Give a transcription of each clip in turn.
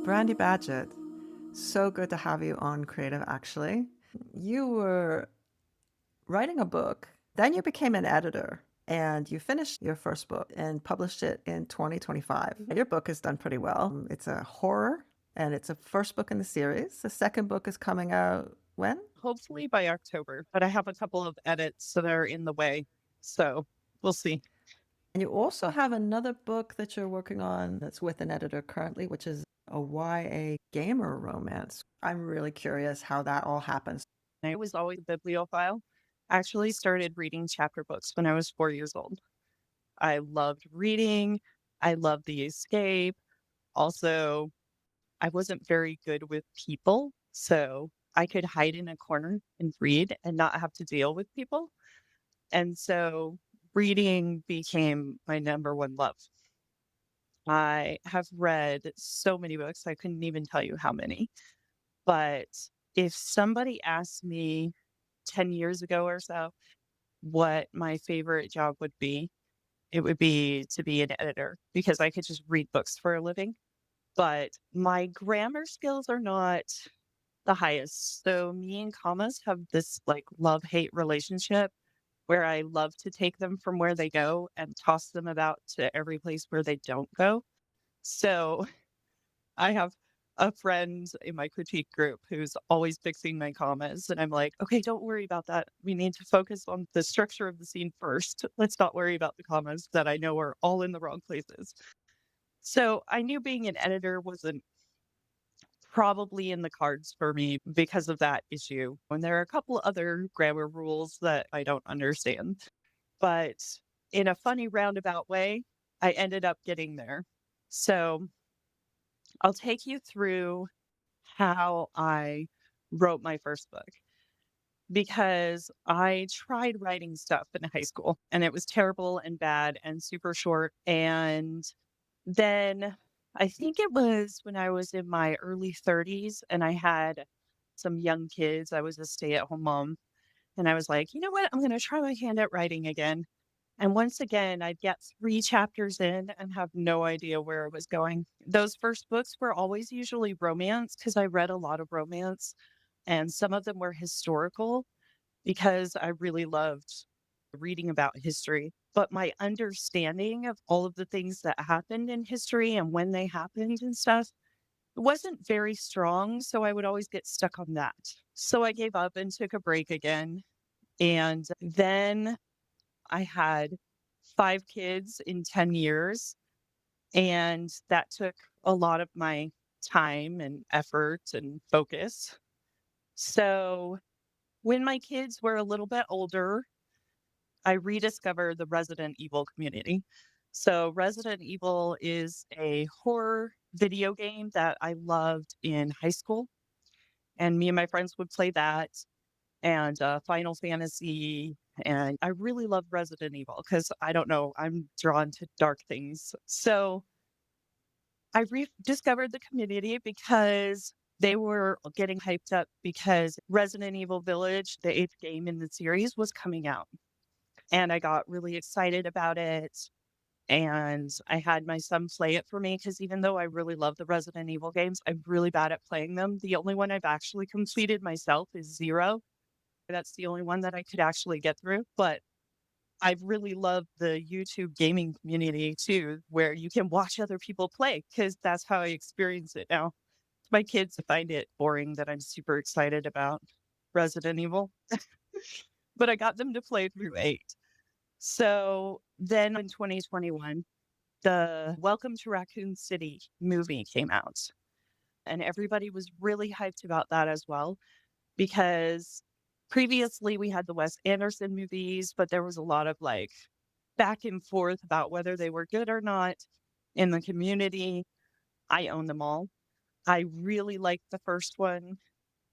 Brandi Badgett, so good to have you on Creative Actually. You were writing a book, then you became an editor, and you finished your first book and published it in 2025. Your book has done pretty well. It's a horror, and it's a first book in the series. The second book is coming out when? Hopefully by October, but I have a couple of edits that are in the way. So we'll see. And you also have another book that you're working on that's with an editor currently, which is a YA gamer romance. I'm really curious how that all happens. I was always a bibliophile. I actually started reading chapter books when I was 4 years old. I loved reading. I loved the escape. Also, I wasn't very good with people. So I could hide in a corner and read and not have to deal with people. And so reading became my number one love. I have read so many books, I couldn't even tell you how many. But if somebody asked me 10 years ago or so what my favorite job would be, it would be to be an editor because I could just read books for a living. But my grammar skills are not the highest. So me and commas have this like love-hate relationship where I love to take them from where they go and toss them about to every place where they don't go. So I have a friend in my critique group who's always fixing my commas, and I'm like, "Okay, don't worry about that. We need to focus on the structure of the scene first. Let's not worry about the commas that I know are all in the wrong places." So, I knew being an editor wasn't probably in the cards for me because of that issue, and there are a couple other grammar rules that I don't understand. But in a funny roundabout way, I ended up getting there. So, I'll take you through how I wrote my first book because I tried writing stuff in high school and it was terrible and bad and super short. And then I think it was when I was in my early 30s and I had some young kids. I was a stay at home mom. And I was like, you know what? I'm going to try my hand at writing again. And once again, I'd get 3 chapters in and have no idea where it was going. Those first books were always usually romance because I read a lot of romance, and some of them were historical because I really loved reading about history. But my understanding of all of the things that happened in history and when they happened and stuff wasn't very strong, so I would always get stuck on that. So I gave up and took a break again, and then I had 5 kids in 10 years, and that took a lot of my time and effort and focus. So, when my kids were a little bit older, I rediscovered the Resident Evil community. So, Resident Evil is a horror video game that I loved in high school, and me and my friends would play that and Final Fantasy. And I really love Resident Evil because I don't know, I'm drawn to dark things. So I rediscovered the community because they were getting hyped up because Resident Evil Village, the eighth game in the series, was coming out. And I got really excited about it. And I had my son play it for me because even though I really love the Resident Evil games, I'm really bad at playing them. The only one I've actually completed myself is Zero. That's the only one that I could actually get through, but I've really loved the YouTube gaming community too, where you can watch other people play because that's how I experience it now. My kids find it boring that I'm super excited about Resident Evil, but I got them to play through 8. So then in 2021, the Welcome to Raccoon City movie came out, and everybody was really hyped about that as well because previously we had the Wes Anderson movies, but there was a lot of like back and forth about whether they were good or not in the community. I own them all. I really liked the first one,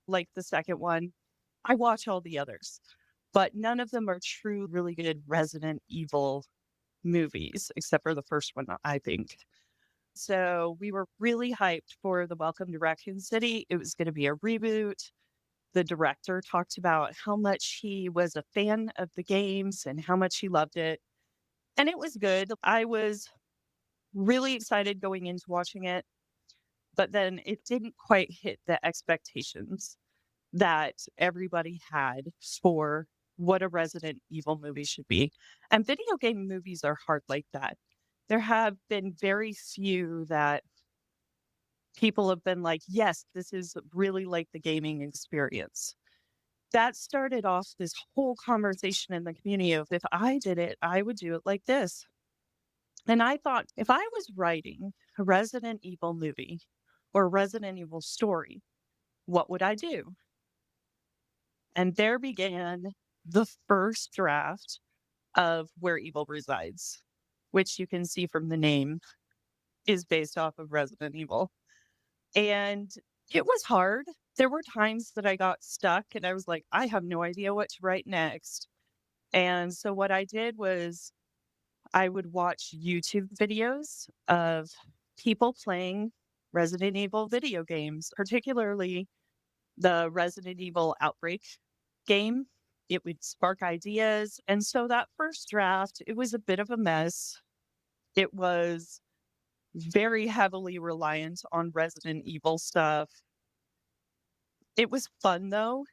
like the second one. I watch all the others, but none of them are true, really good Resident Evil movies, except for the first one, I think. So we were really hyped for the Welcome to Raccoon City. It was going to be a reboot. The director talked about how much he was a fan of the games and how much he loved it. And it was good. I was really excited going into watching it. but then it didn't quite hit the expectations that everybody had for what a Resident Evil movie should be. And video game movies are hard like that. There have been very few that people have been like, yes, this is really like the gaming experience. That started off this whole conversation in the community of if I did it, I would do it like this. And I thought if I was writing a Resident Evil movie or a Resident Evil story, what would I do? And there began the first draft of Where Evil Resides, which you can see from the name is based off of Resident Evil. And it was hard. There were times that I got stuck and I was like, I have no idea what to write next. And so what I did was I would watch YouTube videos of people playing Resident Evil video games, particularly the Resident Evil Outbreak game. It would spark ideas. And so that first draft, it was a bit of a mess. It was very heavily reliant on Resident Evil stuff. It was fun though.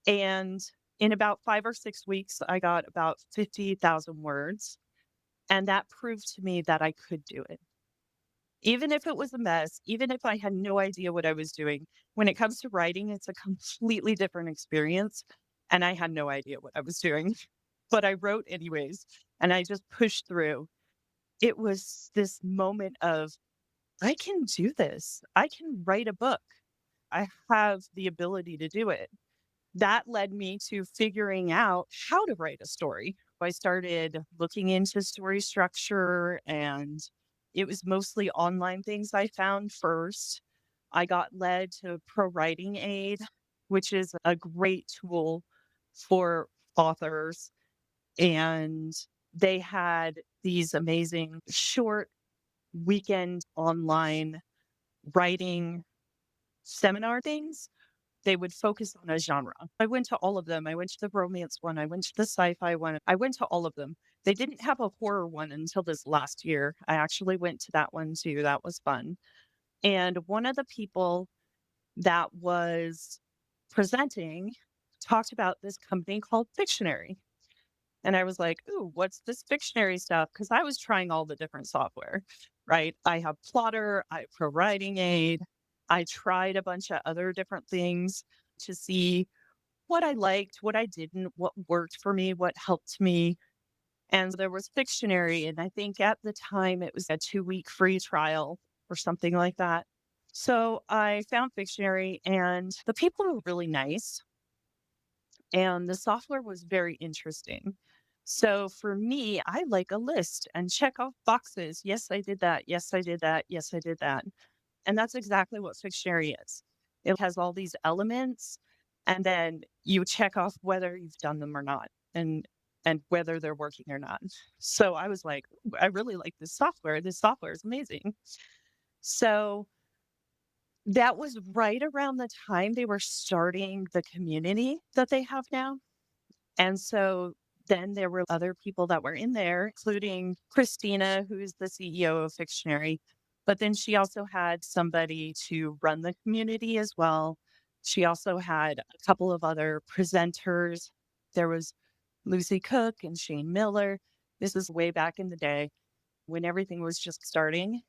And in about 5 or 6 weeks, I got about 50,000 words. And that proved to me that I could do it. Even if it was a mess, even if I had no idea what I was doing, when it comes to writing, it's a completely different experience. And I had no idea what I was doing, but I wrote anyways. And I just pushed through. It was this moment of, I can do this. I can write a book. I have the ability to do it. That led me to figuring out how to write a story. I started looking into story structure, and it was mostly online things I found first. I got led to Pro Writing Aid, which is a great tool for authors. And they had these amazing short weekend online writing seminar things. They would focus on a genre. I went to all of them. I went to the romance one. I went to the sci-fi one. I went to all of them. They didn't have a horror one until this last year. I actually went to that one too. That was fun. And one of the people that was presenting talked about this company called Fictionary. And I was like, "Ooh, what's this Fictionary stuff?" Because I was trying all the different software, right? I have Plotter, I have Pro Writing Aid. I tried a bunch of other different things to see what I liked, what I didn't, what worked for me, what helped me. And there was Fictionary, and I think at the time it was a 2-week free trial or something like that. So I found Fictionary, and the people were really nice and the software was very interesting. So for me, I like a list and check off boxes. Yes, I did that. Yes, I did that. Yes, I did that. And that's exactly what Fictionary is. It has all these elements, and then you check off whether you've done them or not, and whether they're working or not. So I was like, "Ooh, I really like this software. This software is amazing." So that was right around the time they were starting the community that they have now. And so then there were other people that were in there, including Christina, who's the CEO of Fictionary. But then she also had somebody to run the community as well. She also had a couple of other presenters. There was Lucy Cook and Shane Miller. This is way back in the day when everything was just starting.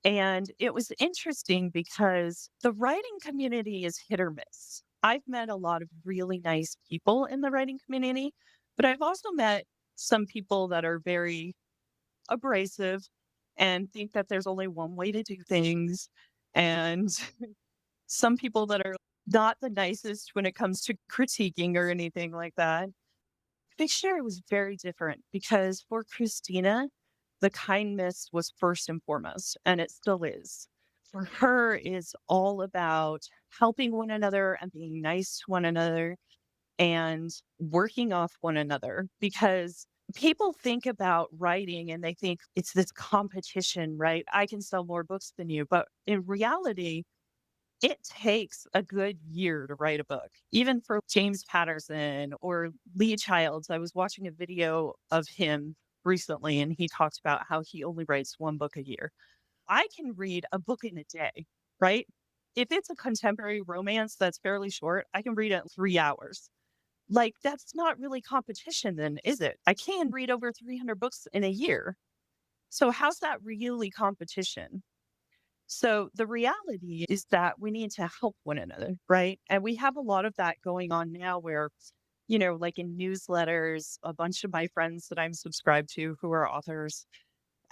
And it was interesting because the writing community is hit or miss. I've met a lot of really nice people in the writing community, but I've also met some people that are very abrasive and think that there's only one way to do things. And some people that are not the nicest when it comes to critiquing or anything like that. Fictionary was very different because for Christina, the kindness was first and foremost, and it still is. For her, it's all about helping one another and being nice to one another and working off one another because people think about writing and they think it's this competition, right? I can sell more books than you. But in reality, it takes a good year to write a book, even for James Patterson or Lee Childs. I was watching a video of him recently, and he talked about how he only writes one book a year. I can read a book in a day, right? If it's a contemporary romance that's fairly short, I can read it in 3 hours. Like, that's not really competition then, is it? I can read over 300 books in a year. So how's that really competition? So the reality is that we need to help one another, right? And we have a lot of that going on now where, like in newsletters, a bunch of my friends that I'm subscribed to who are authors,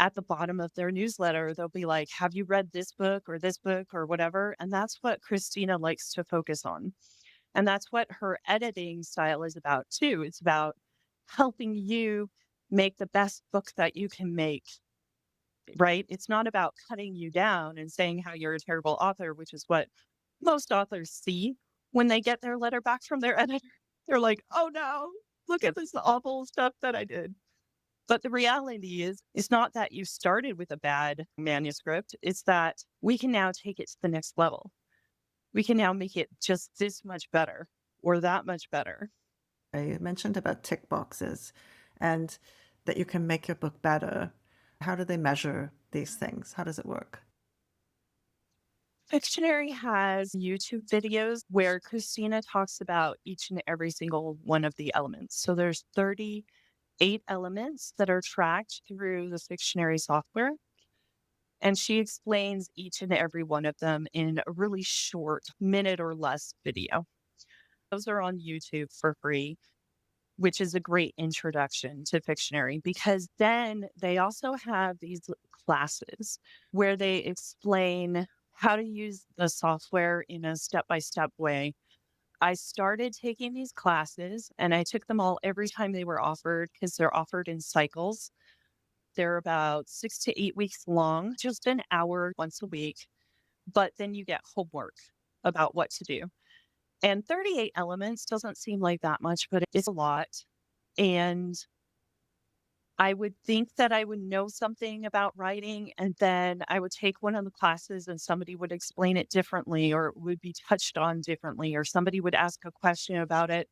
at the bottom of their newsletter, they'll be like, have you read this book or whatever? And that's what Christina likes to focus on. And that's what her editing style is about too. It's about helping you make the best book that you can make, right? It's not about cutting you down and saying how you're a terrible author, which is what most authors see when they get their letter back from their editor. They're like, oh no, look at this awful stuff that I did. But the reality is, it's not that you started with a bad manuscript. It's that we can now take it to the next level. We can now make it just this much better or that much better. You mentioned about tick boxes and that you can make your book better. How do they measure these things? How does it work? Fictionary has YouTube videos where Christina talks about each and every single one of the elements. So there's 38 elements that are tracked through the Fictionary software. And she explains each and every one of them in a really short minute or less video. Those are on YouTube for free, which is a great introduction to Fictionary because then they also have these classes where they explain how to use the software in a step by step way. I started taking these classes and I took them all every time they were offered because they're offered in cycles. They're about 6 to 8 weeks long, just an hour once a week. But then you get homework about what to do. And 38 elements doesn't seem like that much, but it's a lot. And I would think that I would know something about writing, and then I would take one of the classes and somebody would explain it differently or it would be touched on differently, or somebody would ask a question about it.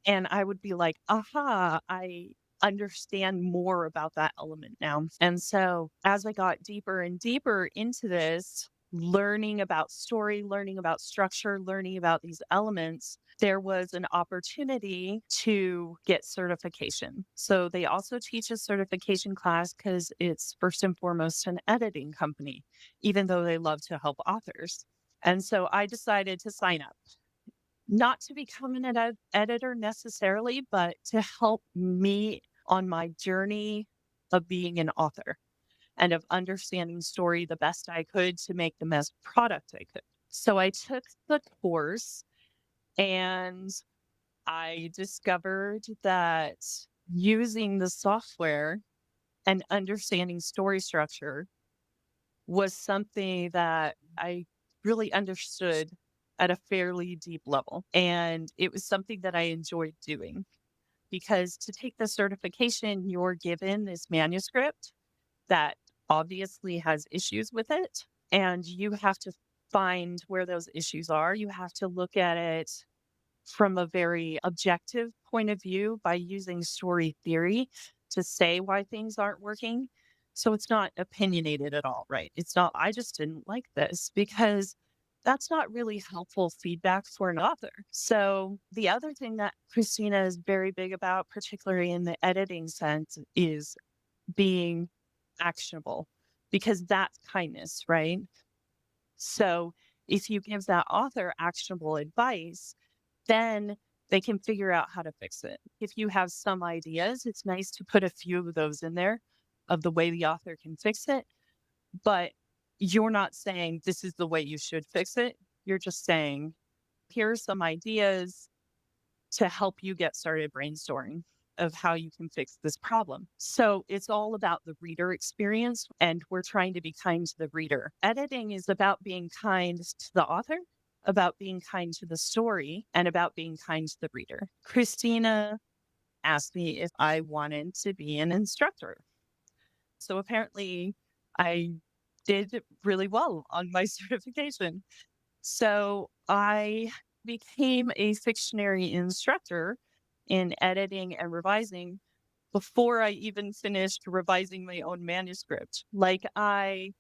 And I would be like, aha, I understand more about that element now. And so as I got deeper and deeper into this, learning about story, learning about structure, learning about these elements, there was an opportunity to get certification. So they also teach a certification class because it's first and foremost an editing company, even though they love to help authors. And so I decided to sign up. Not to become an editor necessarily, but to help me on my journey of being an author and of understanding story the best I could to make the best product I could. So I took the course and I discovered that using the software and understanding story structure was something that I really understood at a fairly deep level. And it was something that I enjoyed doing because to take the certification, you're given this manuscript that obviously has issues with it. And you have to find where those issues are. You have to look at it from a very objective point of view by using story theory to say why things aren't working. So it's not opinionated at all, right? It's not, I just didn't like this because that's not really helpful feedback for an author. So the other thing that Christina is very big about, particularly in the editing sense, is being actionable because that's kindness, right? So if you give that author actionable advice, then they can figure out how to fix it. If you have some ideas, it's nice to put a few of those in there of the way the author can fix it, but you're not saying this is the way you should fix it. You're just saying, here's some ideas to help you get started brainstorming of how you can fix this problem. So it's all about the reader experience, and we're trying to be kind to the reader. Editing is about being kind to the author, about being kind to the story, and about being kind to the reader. Christina asked me if I wanted to be an instructor. So apparently I did really well on my certification. So I became a Fictionary instructor in editing and revising before I even finished revising my own manuscript. Like I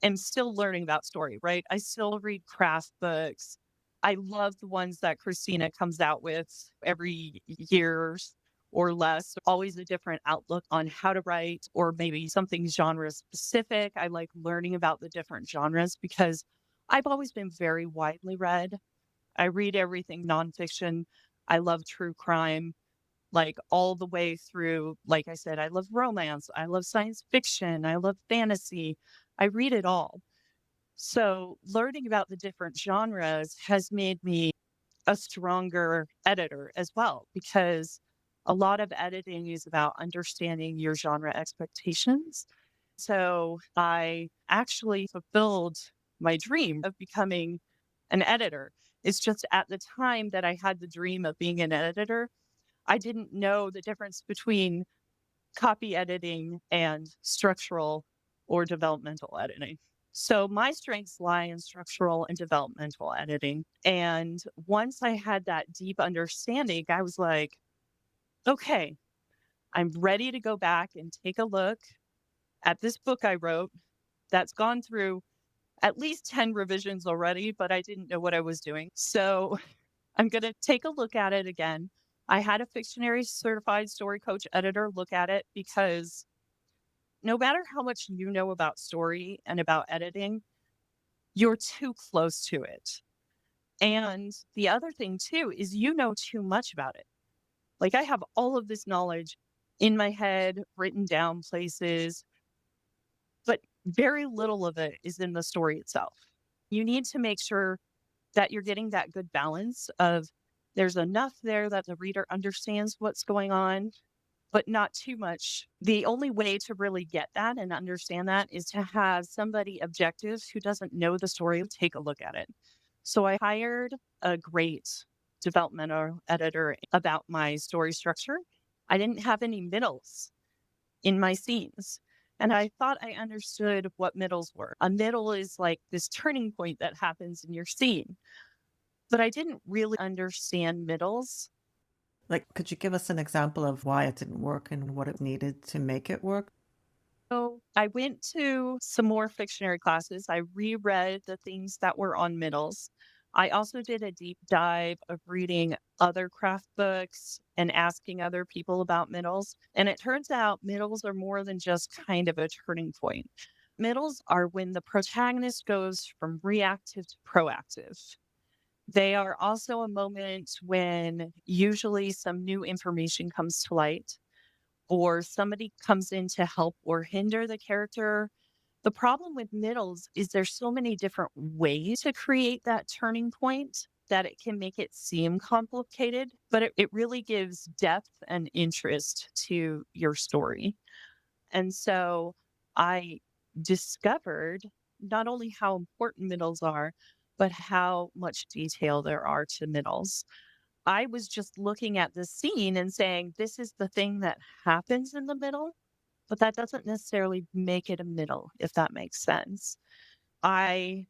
am still learning about story, right? I still read craft books. I love the ones that Christina comes out with every year or less. Always a different outlook on how to write, or maybe something genre specific. I like learning about the different genres because I've always been very widely read. I read everything nonfiction. I love true crime, like all the way through. Like I said, I love romance. I love science fiction. I love fantasy. I read it all. So learning about the different genres has made me a stronger editor as well, because a lot of editing is about understanding your genre expectations. So I actually fulfilled my dream of becoming an editor. It's just at the time that I had the dream of being an editor, I didn't know the difference between copy editing and structural or developmental editing. So my strengths lie in structural and developmental editing. And once I had that deep understanding, I was like, okay, I'm ready to go back and take a look at this book I wrote that's gone through at least 10 revisions already, but I didn't know what I was doing. So I'm going to take a look at it again. I had a Fictionary certified story coach editor look at it because no matter how much you know about story and about editing, you're too close to it. And the other thing too is you know too much about it. Like I have all of this knowledge in my head, written down places, but very little of it is in the story itself. You need to make sure that you're getting that good balance of there's enough there that the reader understands what's going on, but not too much. The only way to really get that and understand that is to have somebody objective who doesn't know the story take a look at it. So I hired a great developmental editor about my story structure. I didn't have any middles in my scenes. And I thought I understood what middles were. A middle is like this turning point that happens in your scene, but I didn't really understand middles. Like, could you give us an example of why it didn't work and what it needed to make it work? So I went to some more Fictionary classes. I reread the things that were on middles. I also did a deep dive of reading other craft books and asking other people about middles. And it turns out middles are more than just kind of a turning point. Middles are when the protagonist goes from reactive to proactive. They are also a moment when usually some new information comes to light or somebody comes in to help or hinder the character. The problem with middles is there's so many different ways to create that turning point that it can make it seem complicated, but it really gives depth and interest to your story. And so I discovered not only how important middles are, but how much detail there are to middles. I was just looking at the scene and saying, this is the thing that happens in the middle, but that doesn't necessarily make it a middle, if that makes sense. I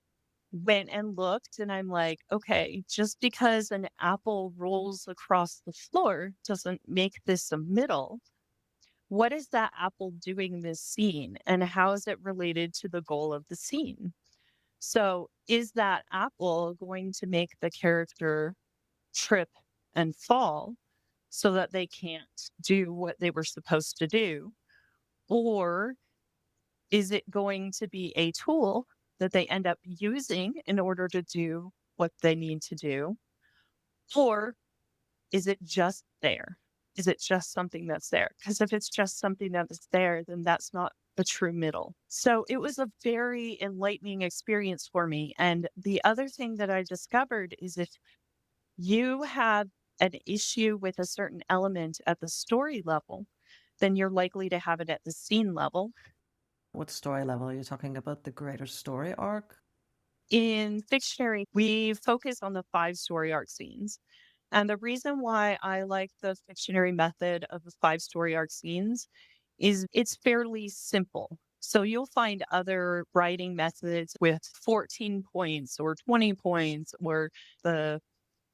went and looked and I'm like, okay, just because an apple rolls across the floor doesn't make this a middle. What is that apple doing in this scene? And how is it related to the goal of the scene? So, is that apple going to make the character trip and fall so that they can't do what they were supposed to do? Or is it going to be a tool that they end up using in order to do what they need to do? Or is it just there? Is it just something that's there? Because if it's just something that is there, then that's not a true middle. So it was a very enlightening experience for me. And the other thing that I discovered is if you have an issue with a certain element at the story level, then you're likely to have it at the scene level. What story level are you talking about? The greater story arc? In Fictionary, we focus on the 5 story arc scenes. And the reason why I like the Fictionary method of the 5 story arc scenes is it's fairly simple. So you'll find other writing methods with 14 points or 20 points or the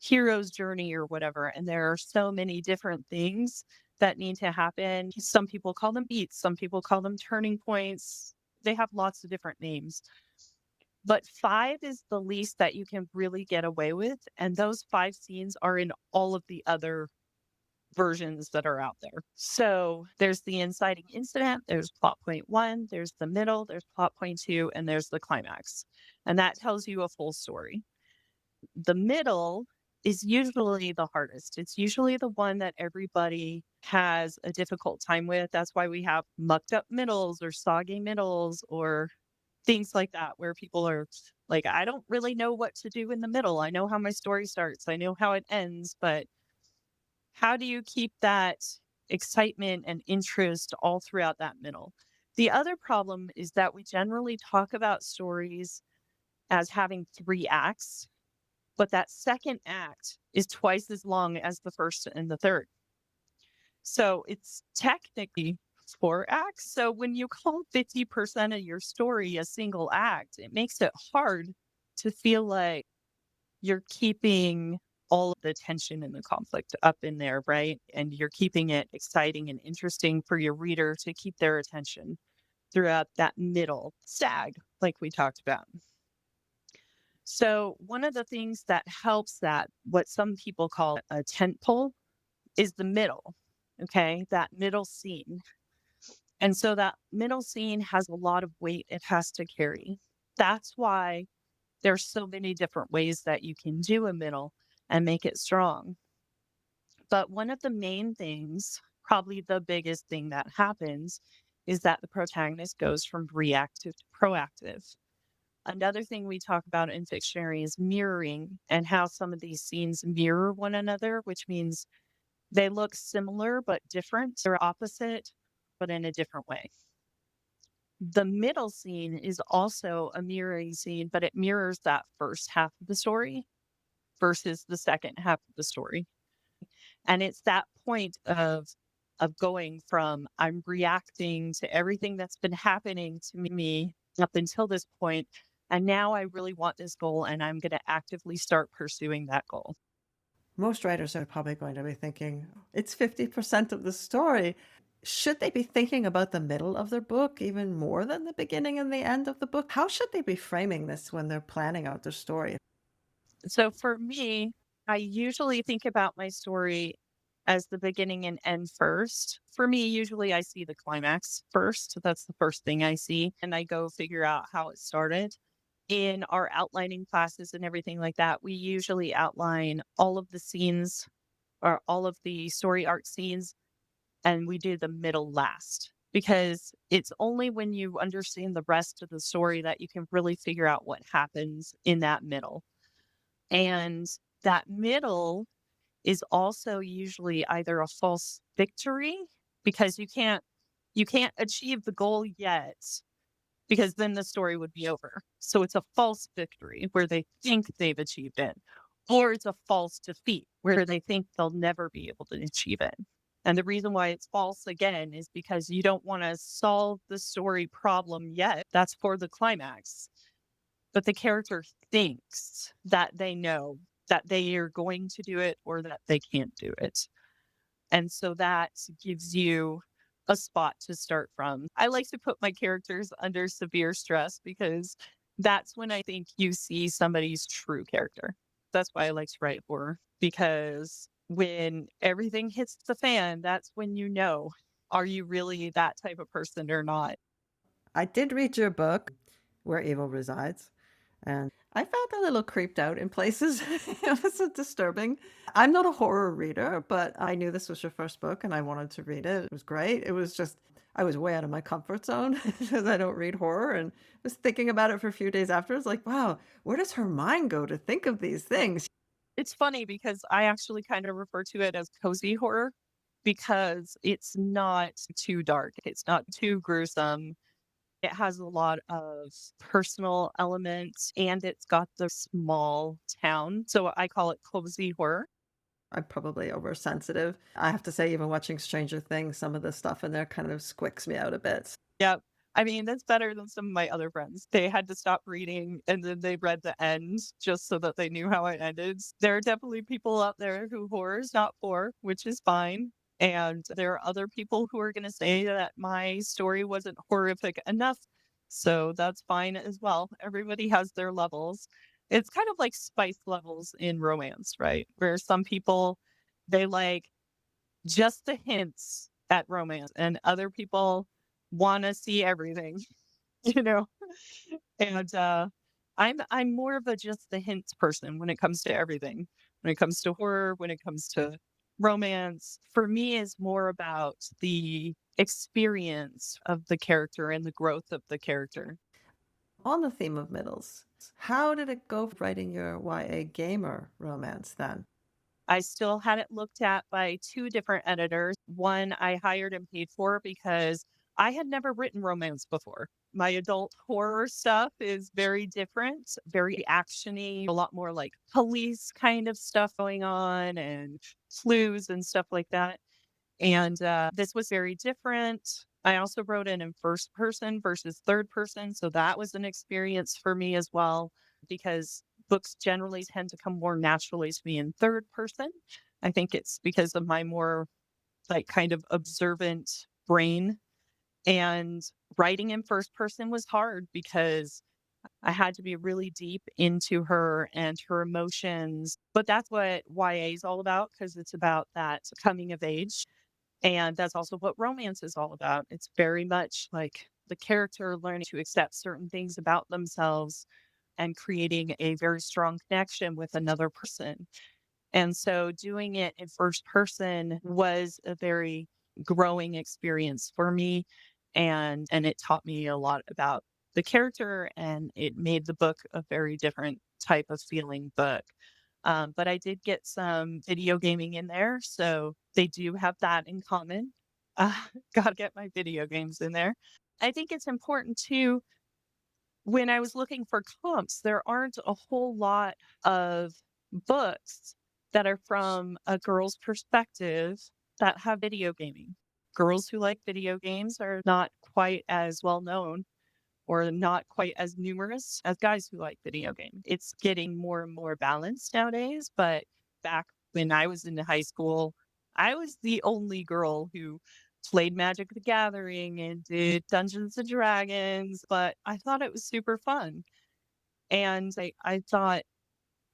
hero's journey or whatever. And there are so many different things that need to happen. Some people call them beats, some people call them turning points. They have lots of different names. but 5 is the least that you can really get away with, and those 5 scenes are in all of the other versions that are out there. So, there's the inciting incident, there's plot point 1, there's the middle, there's plot point 2, and there's the climax, and that tells you a full story. The middle is usually the hardest. It's usually the one that everybody has a difficult time with. That's why we have mucked up middles or soggy middles or things like that, where people are like, I don't really know what to do in the middle. I know how my story starts, I know how it ends, but how do you keep that excitement and interest all throughout that middle? The other problem is that we generally talk about stories as having 3 acts, but that second act is twice as long as the first and the third. So it's technically 4 acts. So when you call 50% of your story a single act, it makes it hard to feel like you're keeping all of the tension and the conflict up in there, right? And you're keeping it exciting and interesting for your reader to keep their attention throughout that middle sag, like we talked about. So, one of the things that helps that, what some people call a tent pole, is the middle. Okay. That middle scene. And so that middle scene has a lot of weight it has to carry. That's why there's so many different ways that you can do a middle and make it strong. But one of the main things, probably the biggest thing that happens, is that the protagonist goes from reactive to proactive. Another thing we talk about in Fictionary is mirroring and how some of these scenes mirror one another, which means they look similar but different. They're opposite, but in a different way. The middle scene is also a mirroring scene, but it mirrors that first half of the story versus the second half of the story. And it's that point of going from I'm reacting to everything that's been happening to me up until this point, and now I really want this goal and I'm going to actively start pursuing that goal. Most writers are probably going to be thinking, it's 50% of the story. Should they be thinking about the middle of their book even more than the beginning and the end of the book? How should they be framing this when they're planning out their story? So for me, I usually think about my story as the beginning and end first. For me, usually I see the climax first. That's the first thing I see. And I go figure out how it started. In our outlining classes and everything like that, we usually outline all of the scenes or all of the story arc scenes, and we do the middle last because it's only when you understand the rest of the story that you can really figure out what happens in that middle. And that middle is also usually either a false victory because you can't achieve the goal yet because then the story would be over. So it's a false victory where they think they've achieved it, or it's a false defeat where they think they'll never be able to achieve it. And the reason why it's false again is because you don't want to solve the story problem yet. That's for the climax. But the character thinks that they know that they are going to do it or that they can't do it. And so that gives you a spot to start from. I like to put my characters under severe stress because that's when I think you see somebody's true character. That's why I like to write horror because when everything hits the fan, that's when you know, are you really that type of person or not? I did read your book, Where Evil Resides, and I felt a little creeped out in places. It was disturbing. I'm not a horror reader, but I knew this was your first book and I wanted to read it. It was great. It was just, I was way out of my comfort zone because I don't read horror and was thinking about it for a few days afterwards, like, wow, where does her mind go to think of these things? It's funny because I actually kind of refer to it as cozy horror because it's not too dark. It's not too gruesome. It has a lot of personal elements and it's got the small town. So I call it cozy horror. I'm probably oversensitive. I have to say, even watching Stranger Things, some of the stuff in there kind of squicks me out a bit. Yep. I mean, that's better than some of my other friends. They had to stop reading and then they read the end just so that they knew how it ended. There are definitely people out there who horror is not for, which is fine. And there are other people who are going to say that my story wasn't horrific enough So that's fine as well. Everybody has their levels. It's kind of like spice levels in romance, right? Where some people, they like just the hints at romance, and other people want to see everything, you know? And I'm more of a just the hints person when it comes to everything. When it comes to horror, when it comes to romance, for me is more about the experience of the character and the growth of the character. On the theme of middles, how did it go writing your YA gamer romance then? I still had it looked at by 2 different editors. One I hired and paid for because I had never written romance before. My adult horror stuff is very different, very actiony, a lot more like police kind of stuff going on and clues and stuff like that. And, this was very different. I also wrote it in first person versus third person, so that was an experience for me as well, because books generally tend to come more naturally to me in third person. I think it's because of my more, like, kind of observant brain, and writing in first person was hard because I had to be really deep into her and her emotions, but that's what YA is all about because it's about that coming of age. And that's also what romance is all about. It's very much like the character learning to accept certain things about themselves and creating a very strong connection with another person. And so doing it in first person was a very growing experience for me, and it taught me a lot about the character, and it made the book a very different type of feeling book. But I did get some video gaming in there, so they do have that in common. Uh, Gotta get my video games in there. I think it's important too when I was looking for comps, there aren't a whole lot of books that are from a girl's perspective that have video gaming. Girls who like video games are not quite as well known or not quite as numerous as guys who like video games. It's getting more and more balanced nowadays, but back when I was in high school, I was the only girl who played Magic the Gathering and did Dungeons and Dragons, but I thought it was super fun. And I thought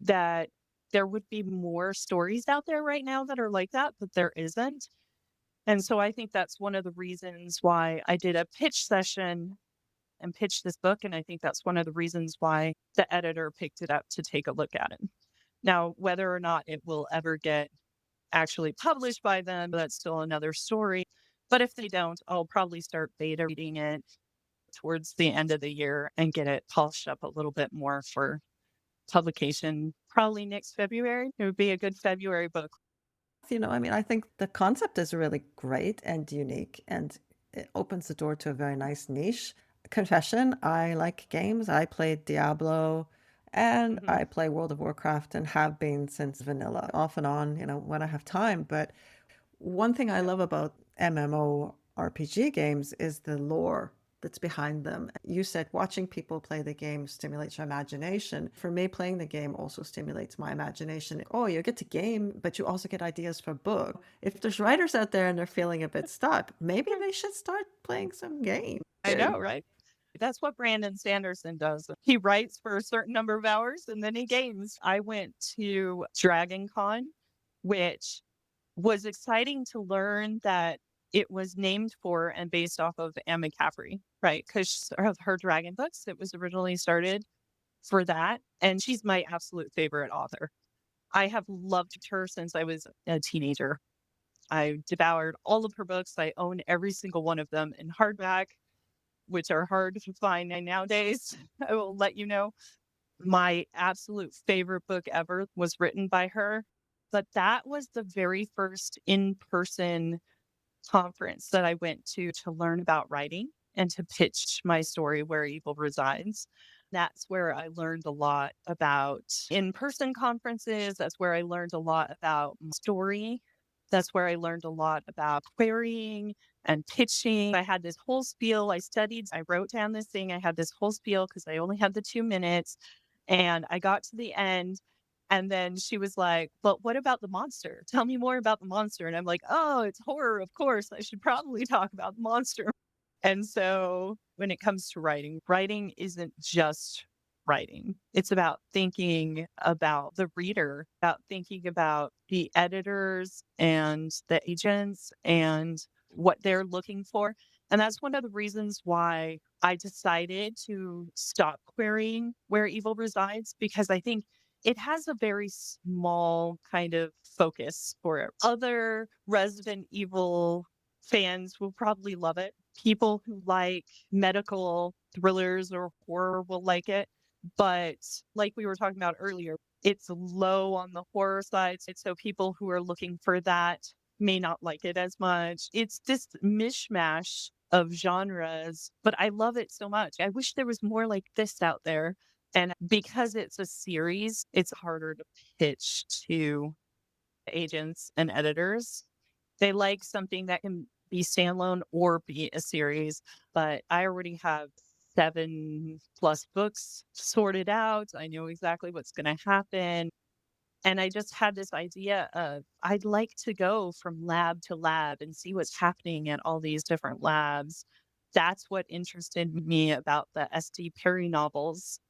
that there would be more stories out there right now that are like that, but there isn't. And so I think that's one of the reasons why I did a pitch session and pitched this book, and I think that's one of the reasons why the editor picked it up to take a look at it. Now, whether or not it will ever get actually published by them, that's still another story. But if they don't, I'll probably start beta reading it towards the end of the year and get it polished up a little bit more for publication probably next February. It would be a good February book. I mean, I think the concept is really great and unique, and it opens the door to a very nice niche. Confession, I like games. I played Diablo and Mhm. I play World of Warcraft and have been since vanilla, off and on, when I have time. But one thing I Yeah, love about MMORPG games is the lore that's behind them. You said watching people play the game stimulates your imagination. For me, playing the game also stimulates my imagination. Oh, you get to game, but you also get ideas for book. If there's writers out there and they're feeling a bit stuck, maybe they should start playing some games. I know, right? That's what Brandon Sanderson does. He writes for a certain number of hours and then he games. I went to Dragon Con, which was exciting to learn that it was named for and based off of Anne McCaffrey, right? Because of her dragon books, it was originally started for that. And she's my absolute favorite author. I have loved her since I was a teenager. I devoured all of her books. I own every single one of them in hardback, which are hard to find nowadays. I will let you know. My absolute favorite book ever was written by her, but that was the very first in-person conference that I went to learn about writing and to pitch my story, Where Evil Resides. That's where I learned a lot about in-person conferences. That's where I learned a lot about story. That's where I learned a lot about querying and pitching. I had this whole spiel. I studied, I wrote down this thing. I had this whole spiel because I only had the 2 minutes. And I got to the end and then she was like, "But what about the monster? Tell me more about the monster." And I'm like, "Oh, it's horror, of course. I should probably talk about the monster." And so when it comes to writing, writing isn't just writing. It's about thinking about the reader, about thinking about the editors and the agents and what they're looking for. And that's one of the reasons why I decided to stop querying where evil resides, because I think it has a very small kind of focus for it. Other Resident Evil fans will probably love it. People who like medical thrillers or horror will like it. But like we were talking about earlier, it's low on the horror side. So people who are looking for that may not like it as much. It's this mishmash of genres, but I love it so much. I wish there was more like this out there. And because it's a series, it's harder to pitch to agents and editors. They like something that can be standalone or be a series, but I already have 7 plus books sorted out. I know exactly what's gonna happen, and I just had this idea of I'd like to go from lab to lab and see what's happening at all these different labs. That's what interested me about the S.D. Perry novels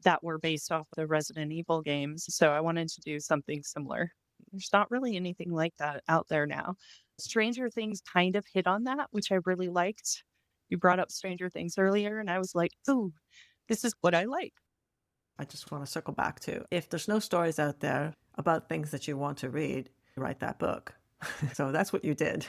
that were based off the Resident Evil games, so I wanted to do something similar. There's not really anything like that out there now. Stranger Things kind of hit on that, which I really liked. You brought up Stranger Things earlier, and I was like, "Ooh, this is what I like." I just want to circle back to if there's no stories out there about things that you want to read, write that book. So that's what you did.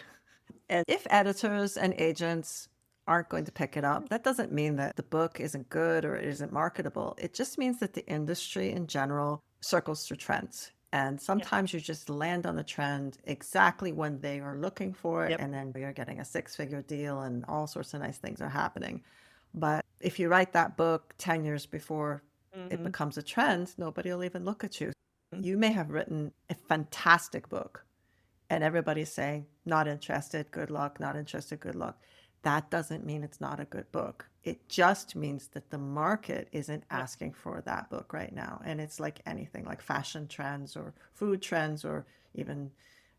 And if editors and agents aren't going to pick it up, that doesn't mean that the book isn't good or it isn't marketable. It just means that the industry in general circles through trends. And Yep, sometimes you just land on the trend exactly when they are looking for it, yep, and then you're getting a six-figure deal and all sorts of nice things are happening. But if you write that book 10 years before it mhm, becomes a trend, nobody will even look at you. You may have written a fantastic book, and everybody's saying, not interested, good luck, not interested, good luck. That doesn't mean it's not a good book. It just means that the market isn't yep, asking for that book right now. And it's like anything, like fashion trends or food trends or even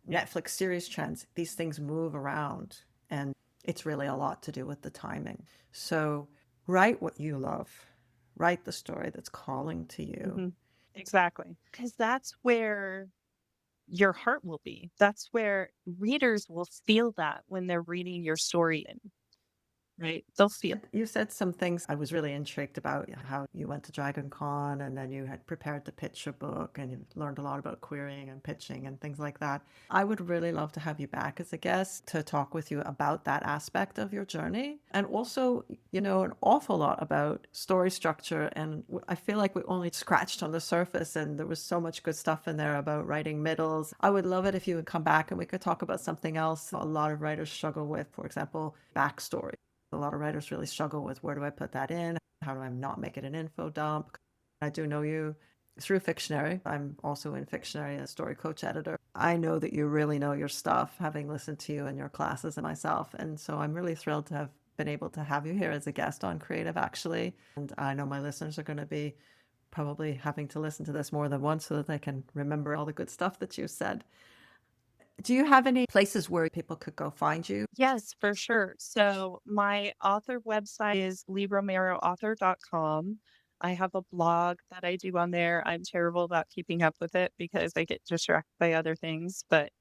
yeah, Netflix series trends. These things move around, and it's really a lot to do with the timing. So write what you love, write the story that's calling to you. mhm, exactly, because that's where your heart will be. That's where readers will feel that when they're reading your story, and right? They'll feel. You said some things I was really intrigued about how you went to Dragon Con and then you had prepared to pitch your book and you learned a lot about querying and pitching and things like that. I would really love to have you back as a guest to talk with you about that aspect of your journey and also, an awful lot about story structure. And I feel like we only scratched on the surface and there was so much good stuff in there about writing middles. I would love it if you would come back and we could talk about something else a lot of writers struggle with, for example, backstory. A lot of writers really struggle with where do I put that in? How do I not make it an info dump? I do know you through Fictionary. I'm also in Fictionary as story coach editor. I know that you really know your stuff, having listened to you in your classes and myself. And so I'm really thrilled to have been able to have you here as a guest on Creative, actually. And I know my listeners are going to be probably having to listen to this more than once so that they can remember all the good stuff that you said. Do you have any places where people could go find you? Yes, for sure. So my author website is libromeroauthor.com. I have a blog that I do on there. I'm terrible about keeping up with it because I get distracted by other things, but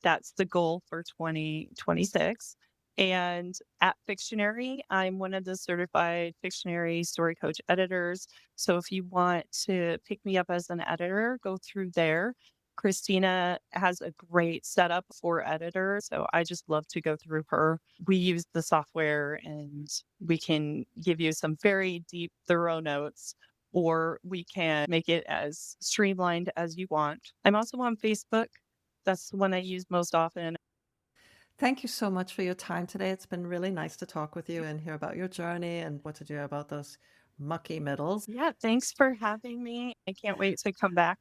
that's the goal for 2026. And at Fictionary, I'm one of the certified Fictionary story coach editors. So if you want to pick me up as an editor, go through there. Christina has a great setup for editors. So I just love to go through her. We use the software and we can give you some very deep, thorough notes, or we can make it as streamlined as you want. I'm also on Facebook. That's the one I use most often. Thank you so much for your time today. It's been really nice to talk with you and hear about your journey and what to do about those mucky middles. Yeah, thanks for having me. I can't wait to come back.